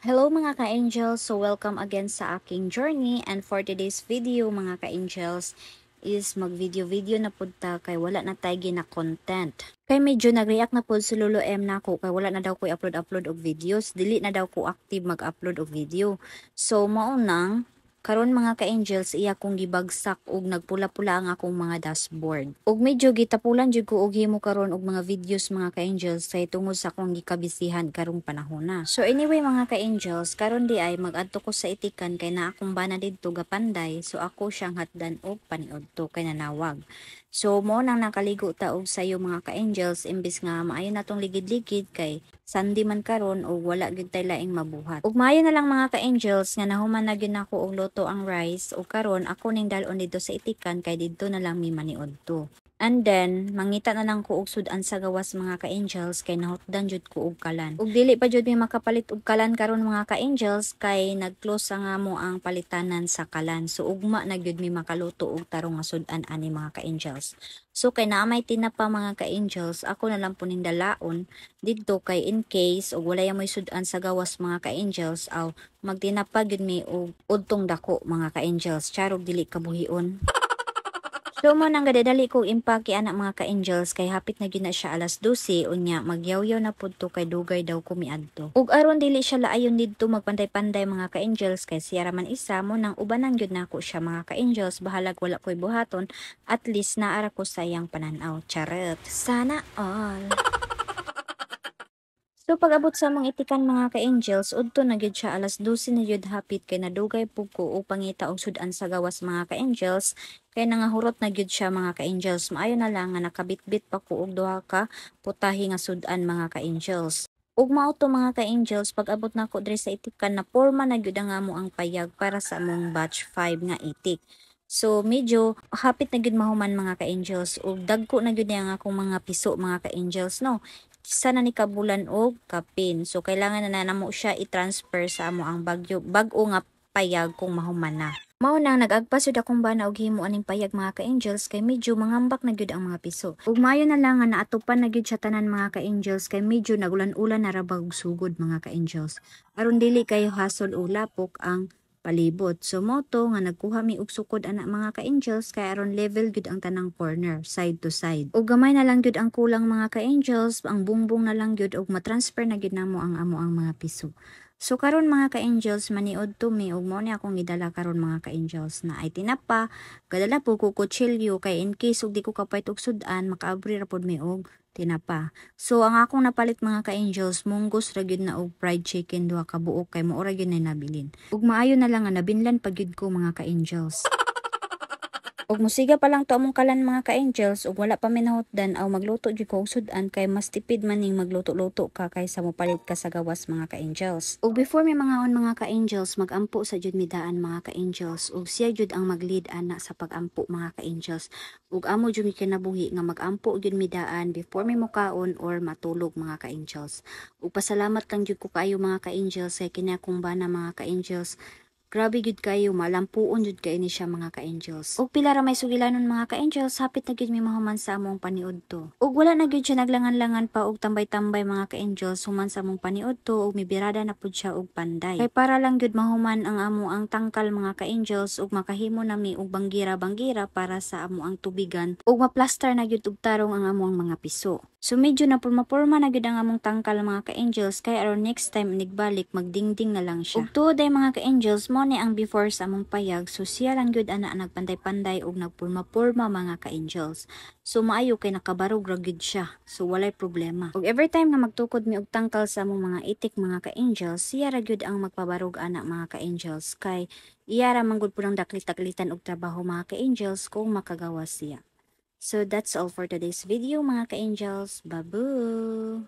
Hello mga ka-angels, so welcome again sa aking journey, and for today's video mga ka-angels is mag-video na punta kay wala na tayo na content. Kay medyo nag-react na po si Lolo M na ako kay wala na daw ko i-upload og videos, dili na daw ko active mag-upload og video. So maunang karon mga ka-angels iya kong gibagsak og nagpula-pula ang akong mga dashboard. Og medyo gitapulan jud ko og himo karon og mga videos mga ka-angels say tungod sa akong gikabisihan karong panahon na. So anyway mga ka-angels, karon di ay mag-adto ko sa itikan kay na akong bana didto gapanday, so ako siyang hatdan og paniudto kay nanawag. So mo nang nakaligo ta og sayo mga ka-angels imbis nga maayo natong ligid-ligid kay sandi man karon og wala gyud tay laing mabuhat. Ug maayo na lang mga ka-angels nga nahuman na gyud nako og luto ang rice ug karon ako ning dalon dito sa itikan kay didto na lang mi maniudto. And then, mangita na lang ko og sudan sa gawas mga ka-angels kay nahutdan jud ko og kalan. Ug dili pa jud mi makapalit og kalan karon mga ka-angels kay nag-close nga mo ang palitanan sa kalan. So ugma na gyud mi makaluto og tarong nga sudan ani mga ka-angels. So kay naa may tinapa mga ka-angels, ako na lang po ning dalaon didto kay in case og walay moy sudan sa gawas mga ka-angels aw magtinapa gyud mi og udtong dako mga ka-angels. Charog dili kabuhion. So mo nang gadadali ko impake anak mga ka-angels kay hapit na gyud na siya alas 12 unya magyawyaw na pud to kay dugay daw ko miadto. Ug aron dili siya laayon didto magpanday-panday mga ka-angels kay siya raman isa mo nang ubanan gyud nako siya mga ka-angels bahalag wala koy buhaton, at least naara ko sayang pananaw. Charot. Sana all. So pag-abot sa mga itikan mga ka-angels, udto na gyud siya alas 12 na gyud hapit kay nadugay pug ko og pangita og sudan sa gawas mga ka-angels, kay nangahurot na gyud siya mga ka-angels. Maayo na lang nga nakabitbit pa ko og duha ka putahi nga sudan mga ka-angels. Ug mao to mga ka-angels, pag-abot nako diri sa itikan na porma na gyud ang amo ang payag para sa among batch 5 nga itik. So medyo hapit na gyud mahuman mga ka-angels ug dagko na gyud ang akong mga piso mga ka-angels no. Sana ni kabulan og kapin. So kailangan na namo siya i-transfer sa amo ang bag-o nga payag kung mahuman na. Mao nang nag-agpasud akong bana og himo aning payag mga ka-angels kay medyo mangambak na gyud ang mga piso. Ug maayo na lang nga naatupan na gyud siya tanan mga ka-angels kay medyo nagulan-ulan na rabag sugod mga ka-angels. Aron dili kayo hasol o lapok ang palibot. So moto nga nagkuha mi og sukod anak mga ka-angels kay aron level gyud ang tanang corner side to side. Ug gamay na lang gyud ang kulang mga ka-angels, ang bumbong na lang gyud og matransfer na gyud namo ang amo ang mga piso. So karon mga ka-angels maniod to mi ug mo ni akong gidala karon mga ka-angels na ay tinapa, gadala po ko kutsilyo kay in case ug di ko kapait og sudan makaabri ra pod mi og tinapa. So ang akong napalit mga ka-angels munggos ra gyud na og fried chicken duha ka buok kay mao ra gyud na nabilin. Ug maayo na lang nga nabinlan pa gyud ko mga ka-angels. Ug musiga pa lang to among kalan mga ka-angels ug wala pa minahotdan aw magluto jud ko og sudan kay mas tipid man ning magluto-luto ka kaysa mopalit ka sa gawas mga ka-angels. Ug before mi mangaon mga ka-angels, magampo sa jud midaan mga ka-angels ug siya jud ang mag-lead ana sa pagampo mga ka-angels. Ug amo jud mi kinabuhi nga magampo jud midaan before mi mokaon or matulog mga ka-angels. Ug pasalamat lang jud ko kaayo mga ka-angels kay kini akong bana mga ka-angels. Grabe gud kayo, malampuon jud kay ni siya mga ka-angels. Ug pila ra may sugilanon mga ka-angels, hapit na gyud mi mahuman sa among paniudto. Ug wala na gyud siya naglangan-langan pa og tambay-tambay mga ka-angels human sa among paniudto ug mibirada na pud siya og panday. Kay para lang gyud mahuman ang amo ang tangkal mga ka-angels ug makahimo nami og banggira-banggira para sa amo ang tubigan ug maplaster na gyud og tarong ang among mga piso. So medyo na purma-purma na gyud ang among tangkal mga ka-angels kay aron next time nigbalik magdingding na lang siya. Ug tuod ay mga ka-angels mo ni ang before sa among payag, so siya lang gyud ana nagpanday-panday og nagpurma-purma mga ka-angels. So maayo kay nakabarog ra gyud siya. So walay problema. Ug every time nga magtukod mi og tangkal sa among mga itik mga ka-angels, siya ra gyud ang magpabarog ana mga ka-angels kay iya ra man gud pud daklit-daklitan og trabaho mga ka-angels kung makagawas siya. So that's all for today's video mga ka-angels. Babu!